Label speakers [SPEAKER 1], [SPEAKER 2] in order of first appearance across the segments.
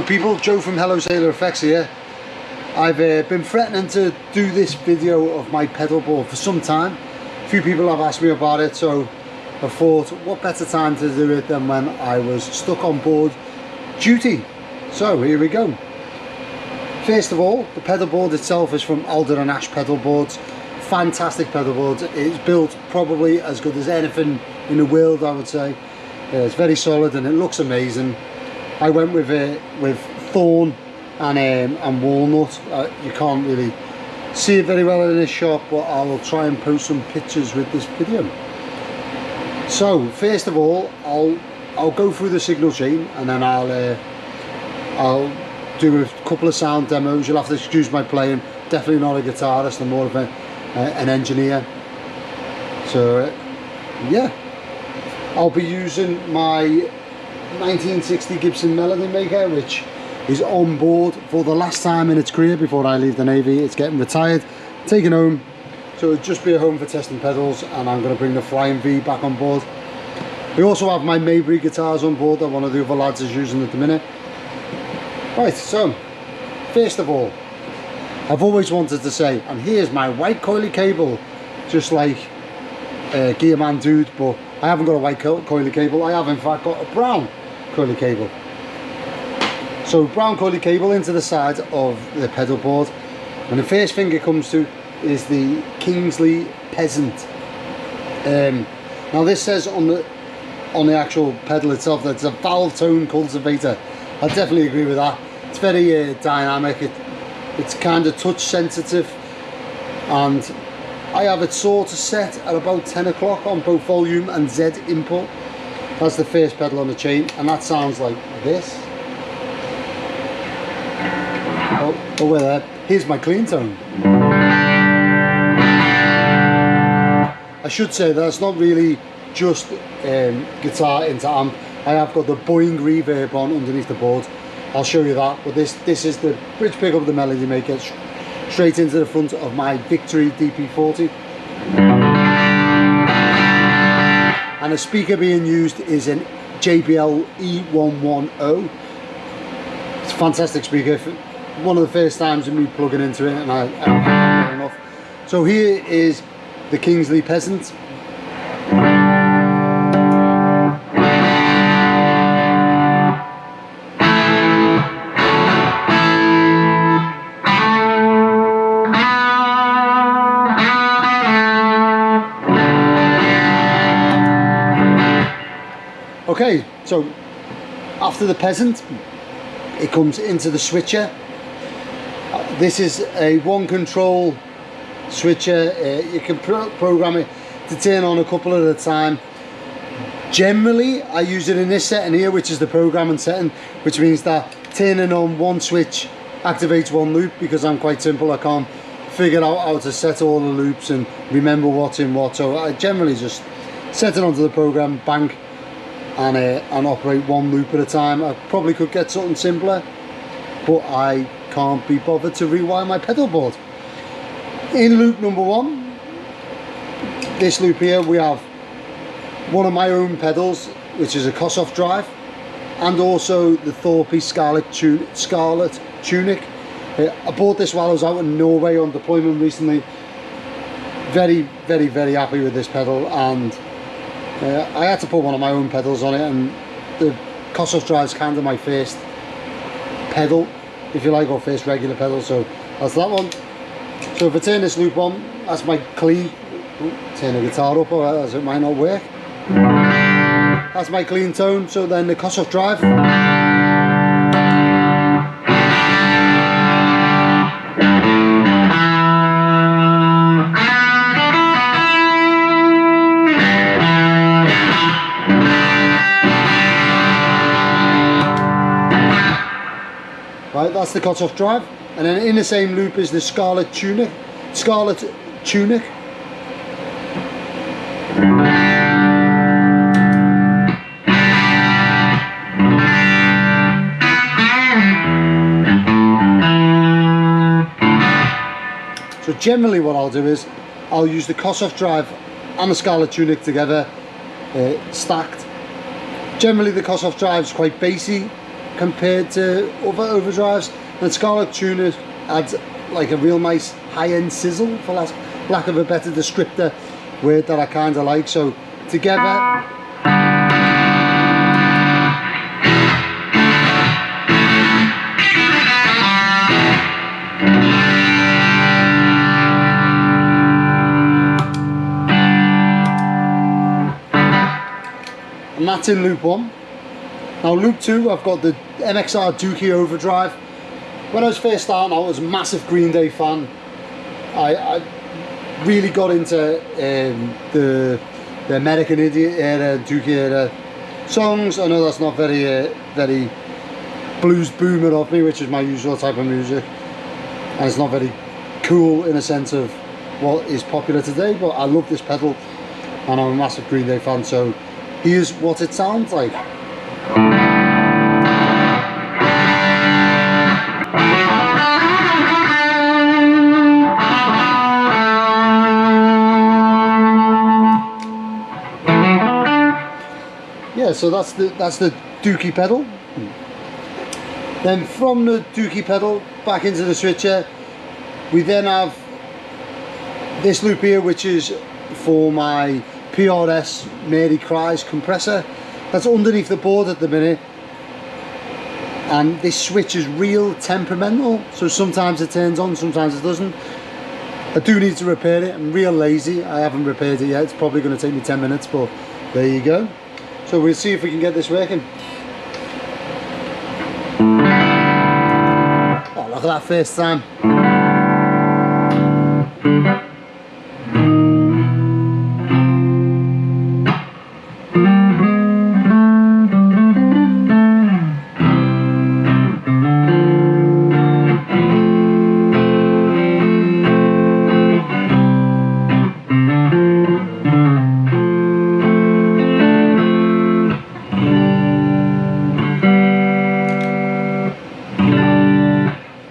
[SPEAKER 1] people, Joe from Hello Sailor Effects here. I've been threatening to do this video of my pedal board for some time. A few people have asked me about it, so I thought what better time to do it than when I was stuck on board duty. So here we go. First of all, the pedal board itself is from Alder and Ash pedal boards. Fantastic pedal board. It's built probably as good as anything in the world, I would say. It's very solid and it looks amazing. I went with thorn and walnut. You can't really see it very well in this shot, but I will try and post some pictures with this video. So first of all, I'll go through the signal chain, and then I'll do a couple of sound demos. You'll have to excuse my playing. Definitely not a guitarist. I'm more of an engineer. So yeah, I'll be using my 1960 Gibson Melody Maker, which is on board for the last time in its career before I leave the Navy. It's getting retired, taken home, so it'll just be a home for testing pedals, and I'm going to bring the Flying V back on board. We also have my Maybury guitars on board that one of the other lads is using at the minute. Right, so first of all, I've always wanted to say, and here's my white coily cable, just like Gearman Dude, but I haven't got a white coily cable. I have in fact got a brown coily cable. So brown coily cable into the side of the pedal board, and the first thing it comes to is the Kingsley Peasant. Now this says on the actual pedal itself that it's a valve tone cultivator. I definitely agree with that. It's very dynamic. It's kind of touch sensitive, and I have it sort of set at about 10 o'clock on both volume and Z input. That's the first pedal on the chain, and that sounds like this. Oh, we're there. Here's my clean tone. I should say that's not really just guitar into amp. I have got the Boeing reverb on underneath the board. I'll show you that, but this is the bridge pickup of the Melody Maker, straight into the front of my Victory DP40. And the speaker being used is an JBL E110. It's a fantastic speaker. One of the first times of me plugging into it, and I haven't had enough. So here is the Kingsley Peasant. Okay, so after the Peasant, it comes into the switcher. This is a one control switcher. You can program it to turn on a couple at a time. Generally, I use it in this setting here, which is the programming setting, which means that turning on one switch activates one loop, because I'm quite simple. I can't figure out how to set all the loops and remember what's in what. So I generally just set it onto the program, bang, and operate one loop at a time. I probably could get something simpler, but I can't be bothered to rewire my pedal board. In loop number one, this loop here, we have one of my own pedals, which is a Kossoff drive, and also the Thorpe Scarlet Tunic. I bought this while I was out in Norway on deployment recently. Very happy with this pedal, and I had to put one of my own pedals on it, and the Kossoff drive's kind of my first pedal, if you like, or first regular pedal, so that's that one. So if I turn this loop on, that's my clean, turn the guitar up, or as it might not work. That's my clean tone. So then the Kossoff drive. Right, that's the Kossoff drive, and then in the same loop is the Scarlet Tunic. So generally what I'll do is I'll use the Kossoff drive and the Scarlet Tunic together, stacked. Generally the Kossoff drive is quite bassy, compared to other overdrives, and Scarlet Tuner adds like a real nice high-end sizzle, for lack of a better descriptor word that I kind of like. So together, and that's in loop 1. Now loop 2, I've got the MXR Dookie Overdrive. When I was first starting out, I was a massive Green Day fan. I really got into the American Idiot era, Dookie era songs. I know that's not very very blues boomer of me, which is my usual type of music, and it's not very cool in a sense of what is popular today, but I love this pedal and I'm a massive Green Day fan, so here's what it sounds like. Yeah, so that's the Dookie pedal. Then from the Dookie pedal back into the switcher, we then have this loop here, which is for my PRS Mary Cries compressor. That's underneath the board at the minute, and this switch is real temperamental, so sometimes it turns on, sometimes it doesn't. I do need to repair it. I'm real lazy, I haven't repaired it yet. It's probably going to take me 10 minutes, but there you go. So we'll see if we can get this working. Oh, look at that first time.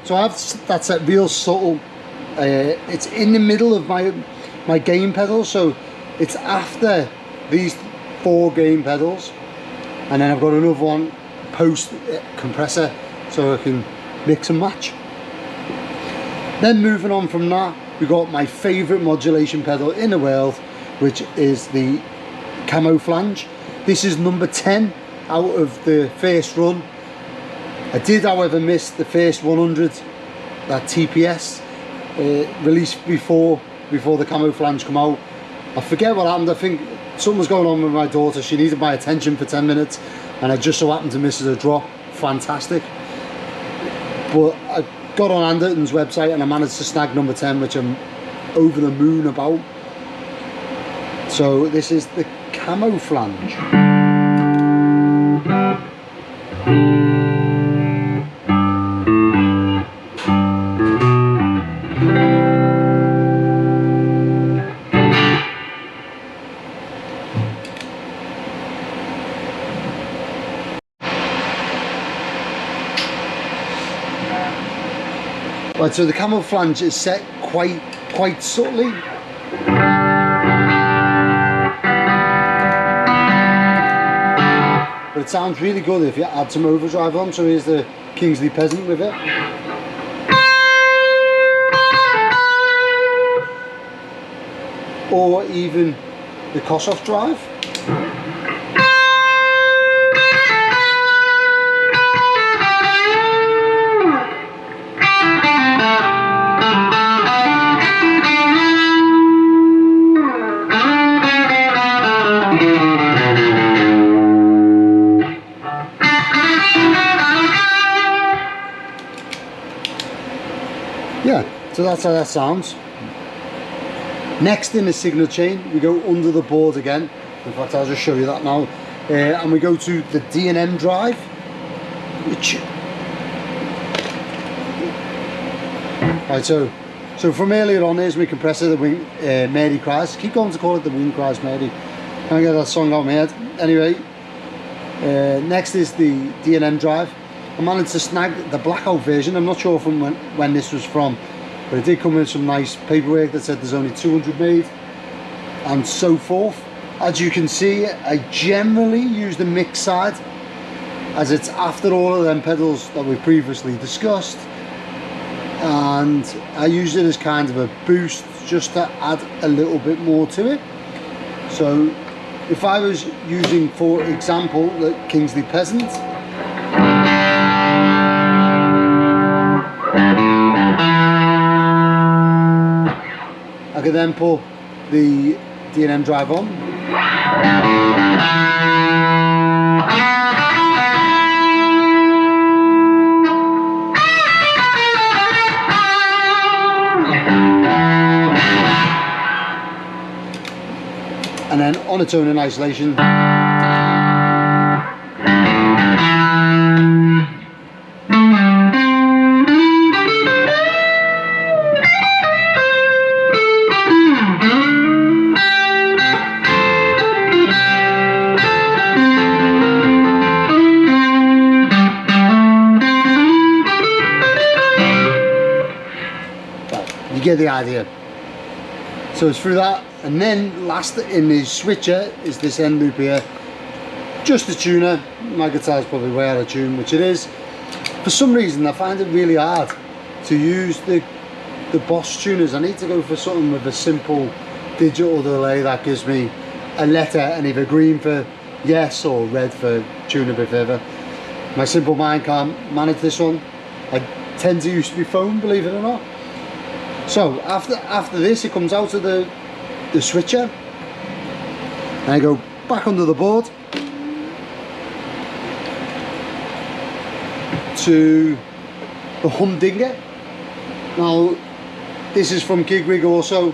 [SPEAKER 1] So that's a real subtle, it's in the middle of my gain pedal, so it's after these 4 gain pedals, and then I've got another one post compressor, so I can mix and match. Then moving on from that, we've got my favourite modulation pedal in the world, which is the Camo Flange. This is number 10 out of the first run. I did, however, miss the first 100 that TPS released before the Camo Flange come out. I forget what happened. I think something was going on with my daughter. She needed my attention for 10 minutes and I just so happened to miss the drop. Fantastic. But I got on Anderton's website and I managed to snag number 10, which I'm over the moon about. So this is the Camo Flange. Right, so the Camo Flange is set quite subtly. But it sounds really good if you add some overdrive on. So here's the Kingsley Peasant with it. Or even the Kossoff drive. Yeah, so that's how that sounds. Next in the signal chain, we go under the board again. In fact, I'll just show you that now. And we go to the D&M drive, which... Right, so from earlier on, here's my compressor, the Wing, Mary Cries. Keep going to call it the Wing Cries Mary. Can't get that song out of my head. Anyway, next is the D&M drive. I managed to snag the blackout version. I'm not sure from when this was from, but it did come with some nice paperwork that said there's only 200 made and so forth. As you can see, I generally use the mix side as it's after all of them pedals that we previously discussed, and I use it as kind of a boost just to add a little bit more to it. So if I was using, for example, the Kingsley Peasant, I could then put the D&M drive on. And then on its own in isolation. You get the idea. So it's through that, and then last in the switcher is this end loop here, just a tuner. My guitar's probably way out of tune, which it is. For some reason I find it really hard to use the Boss tuners. I need to go for something with a simple digital delay that gives me a letter and either green for yes or red for tune a bit further. My simple mind can't manage this one. I tend to use my phone, believe it or not. So after this, it comes out of the switcher, and I go back under the board to the humdinger. Now this is from Gig Rig also.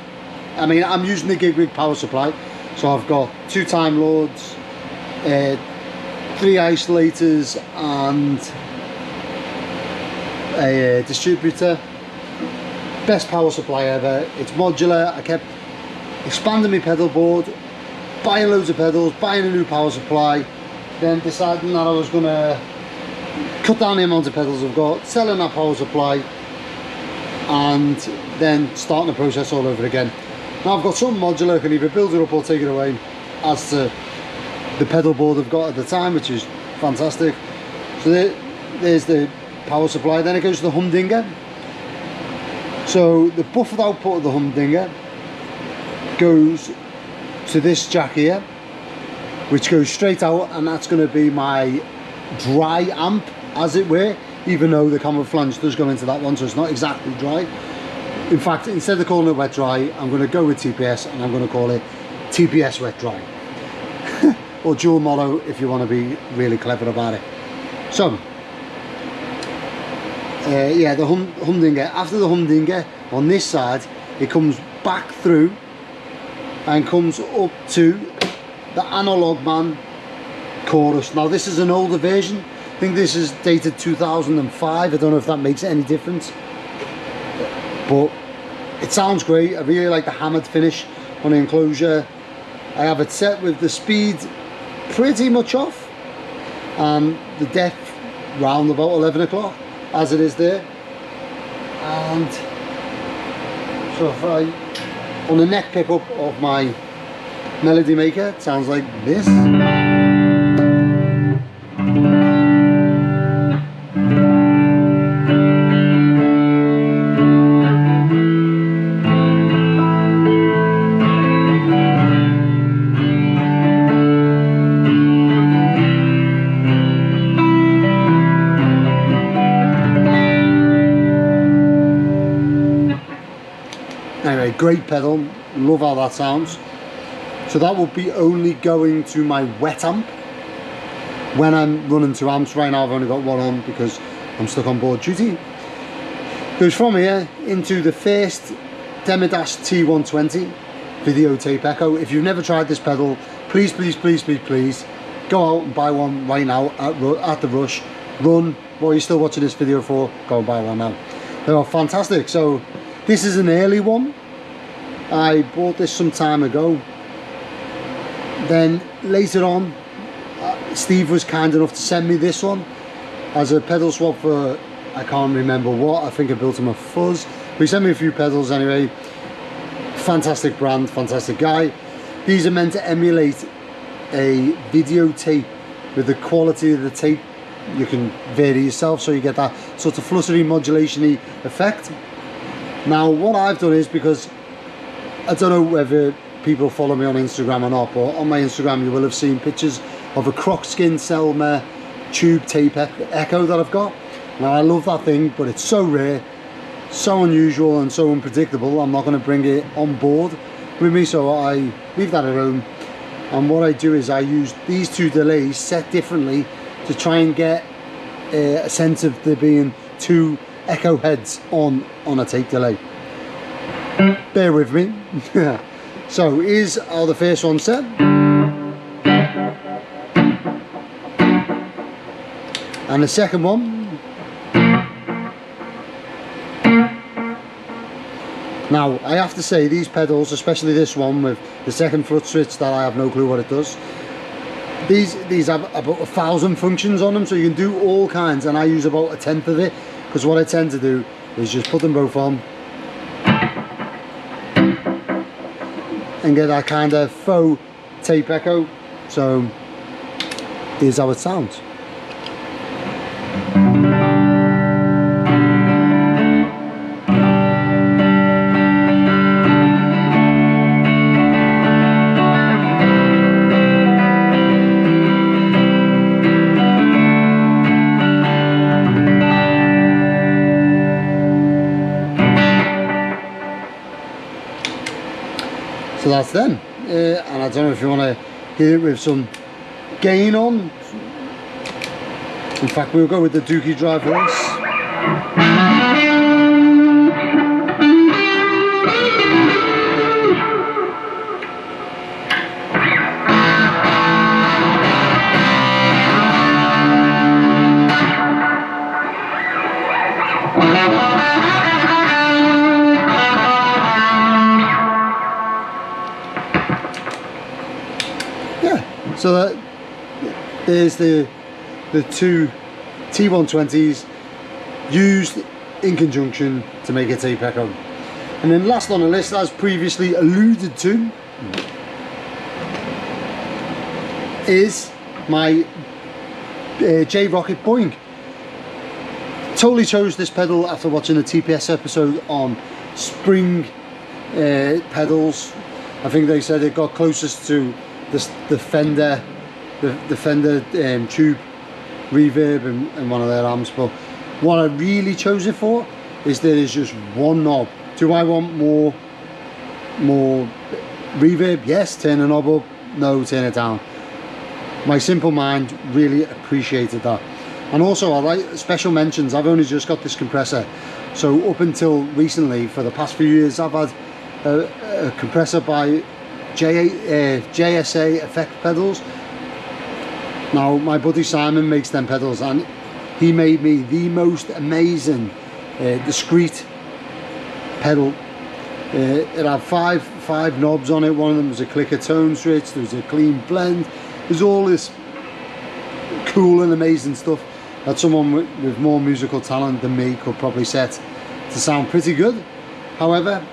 [SPEAKER 1] I mean, I'm using the Gig Rig power supply, so I've got 2 time lords, 3 isolators and a distributor. Best power supply ever. It's modular. I kept expanding my pedal board, buying loads of pedals, buying a new power supply, then deciding that I was going to cut down the amount of pedals I've got, selling that power supply, and then starting the process all over again. Now I've got something modular, I can either build it up or take it away as to the pedal board I've got at the time, which is fantastic. So there's the power supply. Then it goes to the humdinger. So the buffered output of the humdinger goes to this jack here, which goes straight out, and that's going to be my dry amp, as it were, even though the camera flange does go into that one, so it's not exactly dry. In fact, instead of calling it wet dry, I'm going to go with TPS, and I'm going to call it TPS wet dry. Or dual mono if you want to be really clever about it. So yeah, the humdinger. After the humdinger, on this side, it comes back through and comes up to the Analog Man chorus. Now this is an older version. I think this is dated 2005. I don't know if that makes any difference, but it sounds great. I really like the hammered finish on the enclosure. I have it set with the speed pretty much off and the depth round about 11 o'clock as it is there. And so if I, on the neck pickup of my Melody Maker, it sounds like this. Anyway, great pedal, love how that sounds. So that will be only going to my wet amp when I'm running 2 amps. Right now I've only got 1 on because I'm stuck on board duty. Goes from here into the first Demodash T120 videotape echo. If you've never tried this pedal, please, please, please, please, please go out and buy one right now at the Rush. Run, what are you still watching this video for? Go and buy one now. They are fantastic. So this is an early one. I bought this some time ago. Then later on, Steve was kind enough to send me this one as a pedal swap for, I can't remember what, I think I built him a fuzz. But he sent me a few pedals anyway. Fantastic brand, fantastic guy. These are meant to emulate a videotape with the quality of the tape you can vary yourself, so you get that sort of fluttery modulation-y effect. Now what I've done is, because I don't know whether people follow me on Instagram or not, but on my Instagram you will have seen pictures of a Crocskin Selmer tube tape echo that I've got. Now I love that thing, but it's so rare, so unusual and so unpredictable. I'm not going to bring it on board with me, so I leave that at home. And what I do is I use these two delays set differently to try and get a sense of there being two echo heads on a tape delay. Bear with me. So here's how the first one's set. And the second one. Now I have to say, these pedals, especially this one with the second foot switch that I have no clue what it does, these have about 1,000 functions on them, so you can do all kinds, and I use about 1/10 of it, because what I tend to do is just put them both on and get that kind of faux tape echo. So here's how it sounds. So that's them, and I don't know if you want to hear it with some gain on. In fact, we'll go with the Dookie Drive for this. So that there's the two T120s used in conjunction to make a tape echo. And then last on the list, as previously alluded to, is my J-Rocket Boing. Totally chose this pedal after watching the TPS episode on spring pedals. I think they said it got closest to the Fender tube reverb and one of their amps. But what I really chose it for is there is just one knob. Do I want more reverb? Yes. Turn the knob up? No, turn it down. My simple mind really appreciated that. And also I like special mentions. I've only just got this compressor, so up until recently, for the past few years, I've had a compressor by JSA effect pedals. Now my buddy Simon makes them pedals, and he made me the most amazing discreet pedal. It had five knobs on it. One of them was a clicker tone switch, there was a clean blend, there's all this cool and amazing stuff that someone with more musical talent than me could probably set to sound pretty good. However,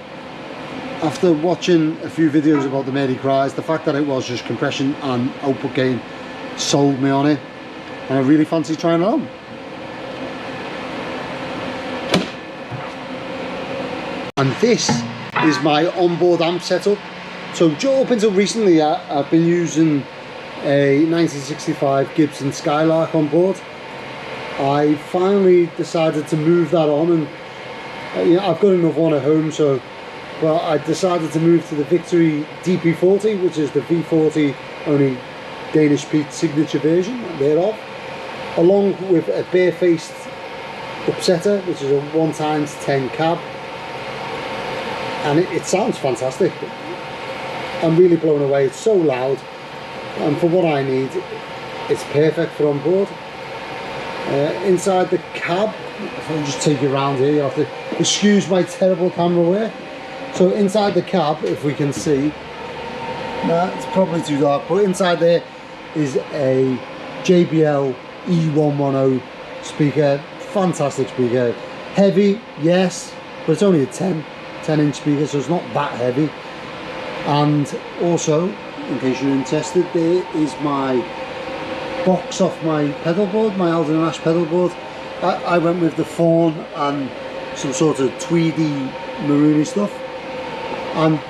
[SPEAKER 1] after watching a few videos about the Mary Cries, the fact that it was just compression and output gain sold me on it, and I really fancy trying it on. And this is my onboard amp setup. So up until recently, I've been using a 1965 Gibson Skylark on board. I finally decided to move that on, and you know, I've got another one at home, so well, I decided to move to the Victory DP40, which is the V40 only Danish Pete signature version thereof, along with a bare-faced upsetter, which is a 1x10 cab, and it sounds fantastic. I'm really blown away. It's so loud, and for what I need, it's perfect for on board. Inside the cab, if I just take you around here, you have to excuse my terrible camera wear. So inside the cab, if we can see, it's probably too dark, but inside there is a JBL E110 speaker. Fantastic speaker. Heavy, yes, but it's only a 10-inch speaker, so it's not that heavy. And also, in case you're interested, there is my box off my pedal board, my Alden and Ash pedal board. I went with the fawn and some sort of tweedy maroony stuff. And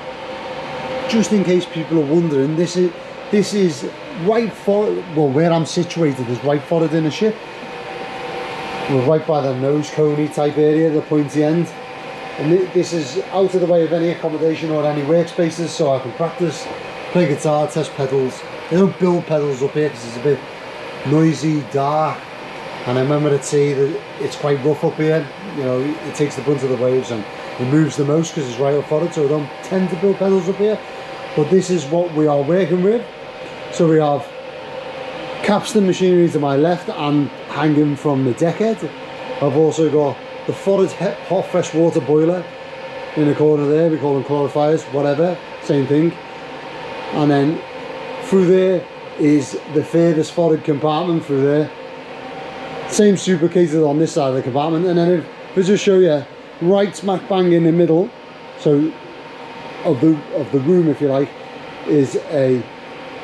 [SPEAKER 1] just in case people are wondering, this is right forward, well, where I'm situated is right forward in a ship. We're right by the nose coney type area, the pointy end. And this is out of the way of any accommodation or any workspaces, so I can practice, play guitar, test pedals. They don't build pedals up here because it's a bit noisy, dark, and I remember at sea that it's quite rough up here. You know, it takes the brunt of the waves and it moves the most because it's right up forward, so we don't tend to build pedals up here. But this is what we are working with. So we have capstan machinery to my left and hanging from the deckhead. I've also got the forward hot fresh water boiler in the corner there. We call them clarifiers, whatever, same thing. And then through there is the furthest forward compartment through there. Same supercated on this side of the compartment. And then if I just show you, right smack bang in the middle, so of the room, if you like, is a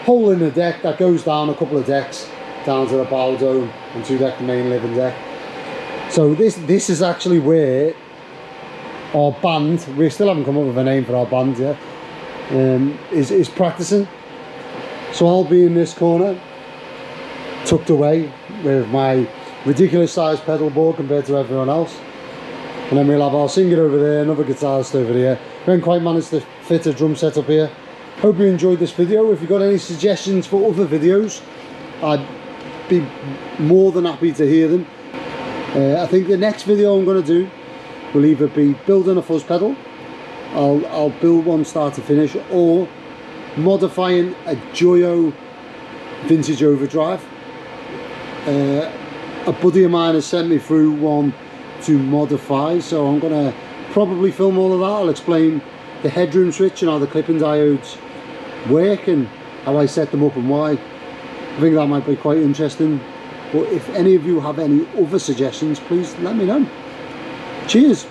[SPEAKER 1] hole in the deck that goes down a couple of decks down to the bow dome and to deck the main living deck. So this is actually where our band, we still haven't come up with a name for our band yet, is practicing. So I'll be in this corner, tucked away with my ridiculous sized pedal board compared to everyone else. And then we'll have our singer over there, another guitarist over there. We haven't quite managed to fit a drum set up here. Hope you enjoyed this video. If you've got any suggestions for other videos, I'd be more than happy to hear them. I think the next video I'm going to do will either be building a fuzz pedal, I'll build one start to finish, or modifying a Joyo vintage overdrive. A buddy of mine has sent me through one to modify, so I'm going to probably film all of that. I'll explain the headroom switch and how the clipping diodes work and how I set them up and why. I think that might be quite interesting. But if any of you have any other suggestions, please let me know. Cheers.